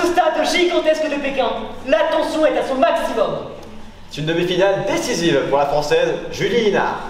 ce stade gigantesque de Pékin, la tension est à son maximum. C'est une demi-finale décisive pour la Française Julie Linard.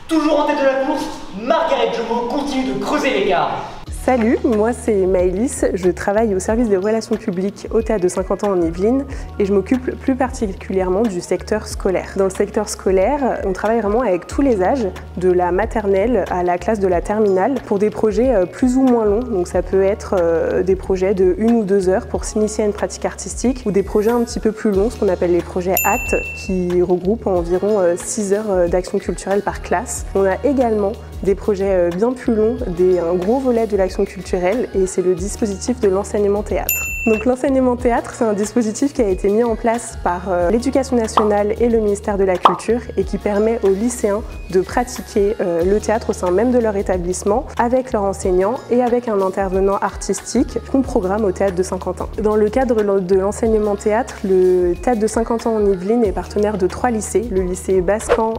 Toujours en tête de la course, Margaret Jomo continue de creuser l'écart. Salut, moi c'est Maëlys, je travaille au service des relations publiques au Théâtre de Saint-Quentin en Yvelines et je m'occupe plus particulièrement du secteur scolaire. Dans le secteur scolaire, on travaille vraiment avec tous les âges, de la maternelle à la classe de la terminale, pour des projets plus ou moins longs. Donc ça peut être des projets de 1 ou 2 heures pour s'initier à une pratique artistique ou des projets un petit peu plus longs, ce qu'on appelle les projets ACT, qui regroupent environ 6 heures d'action culturelle par classe. On a également des projets bien plus longs, un gros volet de l'action culturelle, et c'est le dispositif de l'enseignement théâtre. Donc l'enseignement théâtre, c'est un dispositif qui a été mis en place par l'Éducation nationale et le ministère de la Culture et qui permet aux lycéens de pratiquer le théâtre au sein même de leur établissement avec leurs enseignants et avec un intervenant artistique qu'on programme au Théâtre de Saint-Quentin. Dans le cadre de l'enseignement théâtre, le Théâtre de Saint-Quentin en Yvelines est partenaire de 3 lycées, le lycée Bascan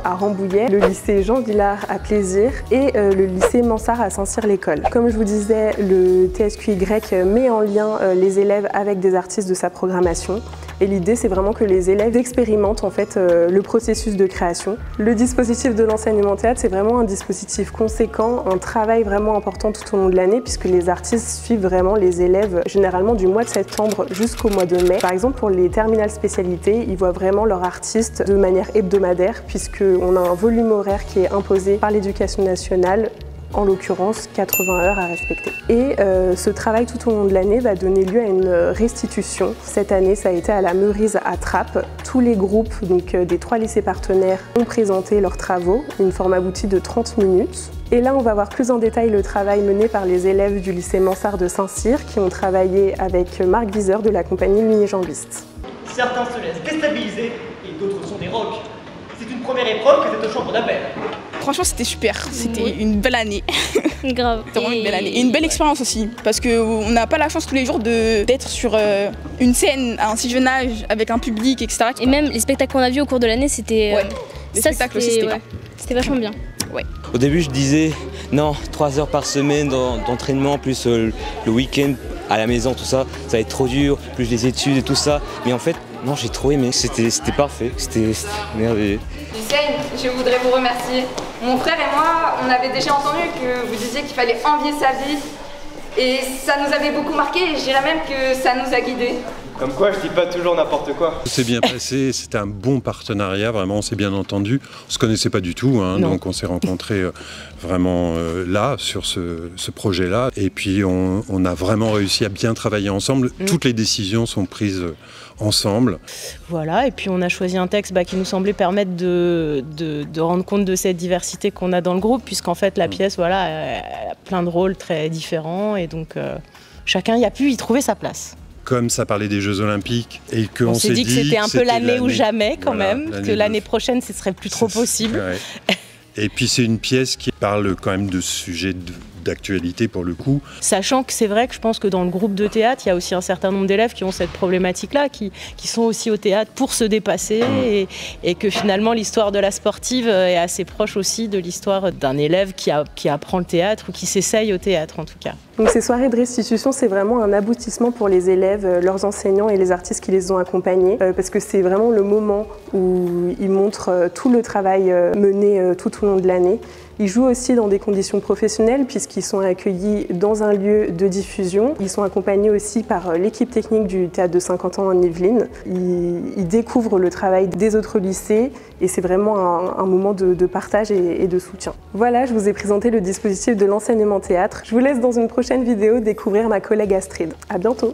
à Rambouillet, le lycée Jean Villard à Plaisir et le lycée Mansart à Saint-Cyr-l'École. Comme je vous disais, le TSQY met en lien les élèves avec des artistes de sa programmation. Et l'idée, c'est vraiment que les élèves expérimentent en fait le processus de création. Le dispositif de l'enseignement théâtre, c'est vraiment un dispositif conséquent, un travail vraiment important tout au long de l'année, puisque les artistes suivent vraiment les élèves généralement du mois de septembre jusqu'au mois de mai. Par exemple, pour les terminales spécialités, ils voient vraiment leur artiste de manière hebdomadaire, puisqu'on a un volume horaire qui est imposé par l'Éducation nationale, en l'occurrence 80 heures à respecter. Et ce travail tout au long de l'année va donner lieu à une restitution. Cette année, ça a été à la Meurise à Trappes. Tous les groupes des 3 lycées partenaires ont présenté leurs travaux, une forme aboutie de 30 minutes. Et là, on va voir plus en détail le travail mené par les élèves du lycée Mansart de Saint-Cyr qui ont travaillé avec Marc Viseur de la compagnie Lumier-Jambiste. Certains se laissent déstabiliser et d'autres sont des rocs. C'est une première épreuve que cette chambre d'appel. Franchement, c'était super. C'était une belle année. Grave. C'était vraiment une belle année. Et une belle expérience aussi. Parce qu'on n'a pas la chance tous les jours d'être sur une scène à un si jeune âge, avec un public, etc. Et même les spectacles qu'on a vus au cours de l'année, c'était. Ouais. Les spectacles aussi, c'était bien. C'était vachement bien. Ouais. Au début, je disais non, 3 heures par semaine d'entraînement, plus le week-end à la maison, tout ça, ça va être trop dur, plus les études et tout ça. Mais en fait, non, j'ai trop aimé. C'était parfait. C'était merveilleux. Hussein, je voudrais vous remercier. Mon frère et moi, on avait déjà entendu que vous disiez qu'il fallait envier sa vie. Et ça nous avait beaucoup marqué et je dirais même que ça nous a guidés. Comme quoi, je dis pas toujours n'importe quoi. C'est bien passé, c'était un bon partenariat, vraiment on s'est bien entendu. On se connaissait pas du tout, donc on s'est rencontrés vraiment là, sur ce projet-là. Et puis on a vraiment réussi à bien travailler ensemble. Toutes les décisions sont prises ensemble. Voilà, et puis on a choisi un texte qui nous semblait permettre de rendre compte de cette diversité qu'on a dans le groupe, puisqu'en fait la pièce, voilà, elle a plein de rôles très différents, et donc chacun y a pu y trouver sa place. Comme ça parlait des Jeux Olympiques et qu'on s'est dit que c'était un peu l'année ou jamais quand même, que l'année prochaine ce serait plus trop possible. Ouais. Et puis c'est une pièce qui parle quand même de sujets d'actualité pour le coup. Sachant que c'est vrai que je pense que dans le groupe de théâtre, il y a aussi un certain nombre d'élèves qui ont cette problématique-là, qui sont aussi au théâtre pour se dépasser et que finalement l'histoire de la sportive est assez proche aussi de l'histoire d'un élève qui apprend le théâtre ou qui s'essaye au théâtre en tout cas. Donc ces soirées de restitution, c'est vraiment un aboutissement pour les élèves, leurs enseignants et les artistes qui les ont accompagnés, parce que c'est vraiment le moment où ils montrent tout le travail mené tout au long de l'année. Ils jouent aussi dans des conditions professionnelles puisqu'ils sont accueillis dans un lieu de diffusion. Ils sont accompagnés aussi par l'équipe technique du Théâtre de Saint-Quentin en Yvelines. Ils découvrent le travail des autres lycées et c'est vraiment un moment de partage et de soutien. Voilà, je vous ai présenté le dispositif de l'enseignement théâtre. Je vous laisse dans une prochaine vidéo découvrir ma collègue Astrid. À bientôt.